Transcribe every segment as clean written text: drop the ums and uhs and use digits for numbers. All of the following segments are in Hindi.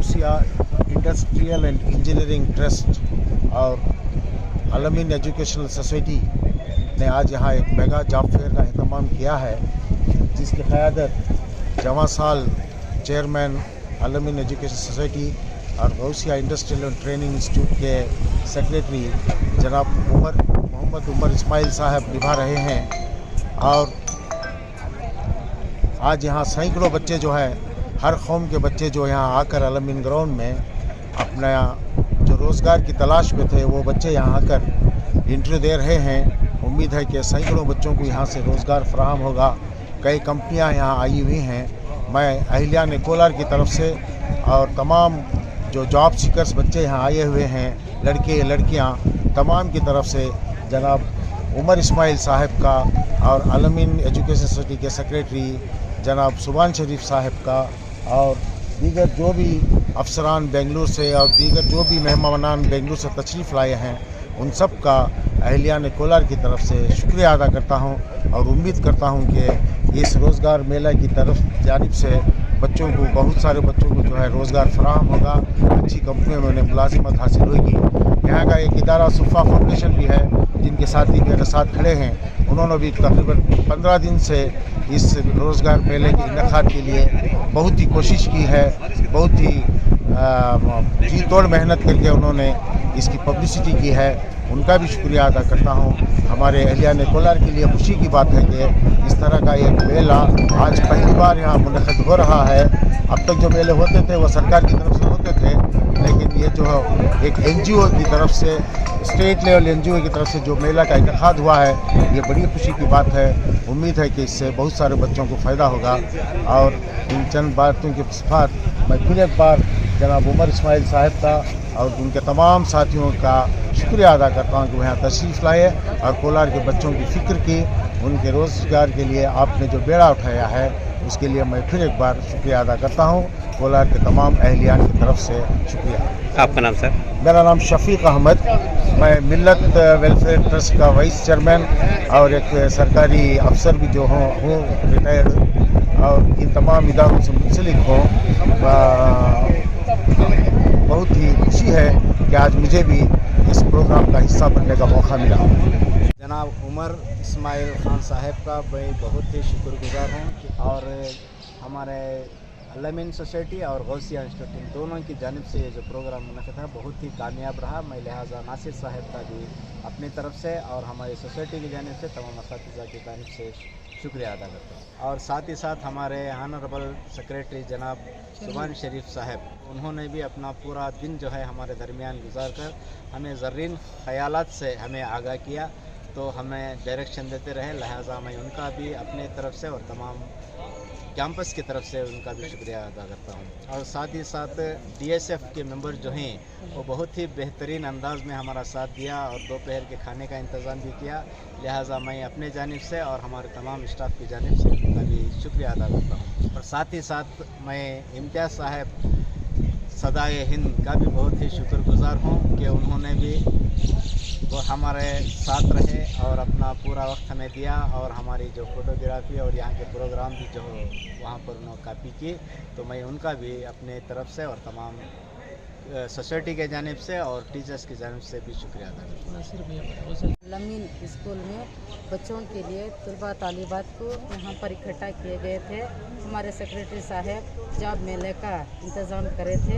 Gausiya industrial and engineering trust और अलमीन एजुकेशनल सोसाइटी ने आज यहाँ एक मेगा जॉब फेयर का एहतमाम किया है, जिसकी क़यादत जवां साल चेयरमैन अलमीन एजुकेशन सोसाइटी और Gausia industrial and training institute के सेक्रेटरी जनाब मोहम्मद उमर इस्माइल साहब निभा रहे हैं। और आज यहाँ सैकड़ों बच्चे जो है, हर कौम के बच्चे जो यहाँ आकर अलमीन ग्राउंड में अपना जो रोज़गार की तलाश में थे, वो बच्चे यहाँ आकर इंटरव्यू दे रहे हैं। उम्मीद है कि सैकड़ों बच्चों को यहाँ से रोज़गार फराहम होगा। कई कंपनियाँ यहाँ आई हुई हैं। मैं अहिल्या ने कोलार की तरफ से और तमाम जो जॉब सीकर्स बच्चे यहाँ आए हुए हैं, लड़के लड़कियाँ, तमाम की तरफ से जनाब उमर इस्माइल साहब का और अलमीन एजुकेशन सोसाइटी के सेक्रेटरी जनाब सुबान शरीफ साहब का और दीगर जो भी अफसरान बेंगलुरु से और दीगर जो भी मेहमानान बेंगलुरु से तशरीफ़ लाए हैं, उन सब का अहिल्या ने कोलार की तरफ से शुक्रिया अदा करता हूं और उम्मीद करता हूं कि इस रोज़गार मेला की तरफ जानिब से बच्चों को, बहुत सारे बच्चों को जो है रोज़गार फराहम होगा, अच्छी कंपनियों में उन्हें मुलाजिमत हासिल होगी। यहाँ का एक इदारा सुफ़ा फाउंडेशन भी है, जिनके साथी मेरे साथ खड़े हैं। उन्होंने भी तकरीबन 15 दिन से इस रोज़गार मेले के इनेकाद के लिए बहुत ही कोशिश की है, बहुत ही जी तोड़ मेहनत करके उन्होंने इसकी पब्लिसिटी की है। उनका भी शुक्रिया अदा करता हूँ। हमारे अहिल्या ने कोलार के लिए खुशी की बात है कि इस तरह का एक मेला आज पहली बार यहाँ मुनक़िद हो रहा है। अब तक जो मेले होते थे वो सरकार की तरफ से होते थे, लेकिन ये जो एक NGO की तरफ से, स्टेट लेवल NGO की तरफ से जो मेला का इनेकाद हुआ है, ये बड़ी खुशी की बात है। उम्मीद है कि इससे बहुत सारे बच्चों को फ़ायदा होगा। और इन चंद बातों के साथ मैं फिर एक बार जनाब उमर इस्माइल साहब का और उनके तमाम साथियों का शुक्रिया अदा करता हूँ कि वह यहाँ तशरीफ़ लाए और कोलार के बच्चों की फ़िक्र की, उनके रोज़गार के लिए आपने जो बेड़ा उठाया है, उसके लिए मैं फिर एक बार शुक्रिया अदा करता हूँ। कोलार के तमाम अहलियान की तरफ से शुक्रिया। आपका नाम सर? मेरा नाम शफीक अहमद, मैं मिल्लत वेलफेयर ट्रस्ट का वाइस चेयरमैन और एक सरकारी अफसर भी जो हूँ रिटायर्ड, और इन तमाम इदारों से मुंसलिक हूँ। बहुत ही खुशी है कि आज मुझे भी इस प्रोग्राम का हिस्सा बनने का मौका मिला। जनाब उमर इस्माइल खान साहब का मैं बहुत ही शुक्रगुजार हूँ और हमारे अलमीन सोसाइटी और गौसिया इंस्टीट्यूट दोनों की जानिब से ये जो प्रोग्राम मुनक़िद है बहुत ही कामयाब रहा। मैं लिहाजा नासिर साहब का भी अपनी तरफ से और हमारी सोसाइटी की जानिब से तमाम असातिज़ा की जानिब से शुक्रिया अदा करता हूँ। और साथ ही साथ हमारे ऑनरेबल सेक्रेटरी जनाब सुबान शरीफ साहब, उन्होंने भी अपना पूरा दिन जो है हमारे दरमियान गुजार कर हमें ज़र्रीन ख़यालात से हमें आगाह किया, तो हमें डायरेक्शन देते रहे। लिहाजा मैं उनका भी अपने तरफ से और तमाम कैंपस की तरफ से उनका भी शुक्रिया अदा करता हूँ। और साथ ही साथ DSF के मेंबर जो हैं वो बहुत ही बेहतरीन अंदाज में हमारा साथ दिया और दोपहर के खाने का इंतज़ाम भी किया। लिहाजा मैं अपने जानिब से और हमारे तमाम स्टाफ की जानिब से उनका भी शुक्रिया अदा करता हूँ। और साथ ही साथ मैं इम्तियाज़ साहब सदाए हिंद का भी बहुत ही शुक्रगुजार हूँ कि उन्होंने भी वो हमारे साथ रहे और अपना पूरा वक्त हमें दिया और हमारी जो फ़ोटोग्राफ़ी और यहाँ के प्रोग्राम भी जो वहाँ पर उन्होंने कॉपी की, तो मैं उनका भी अपने तरफ से और तमाम सोसाइटी के जानिब से और टीचर्स की जानिब से भी शुक्रिया अदा करता हूँ। अलमीन स्कूल में बच्चों के लिए तलबा तालिबात को यहाँ पर इकट्ठा किए गए थे। हमारे सेक्रेटरी साहब जॉब मेले का इंतज़ाम करे थे।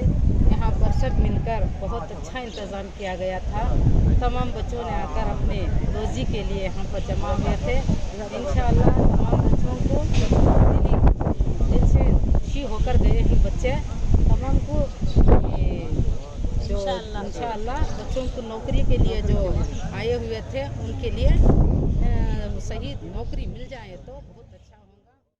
यहाँ पर सब मिलकर बहुत अच्छा इंतज़ाम किया गया था। तमाम बच्चों ने आकर अपने रोज़ी के लिए यहाँ पर जमा हुए थे। इंशाअल्लाह तमाम बच्चों को दिल से खुशी होकर गए हैं बच्चे। तमाम को जो इंशाअल्लाह बच्चों को नौकरी के लिए जो आए हुए थे उनके लिए सही नौकरी मिल जाए तो बहुत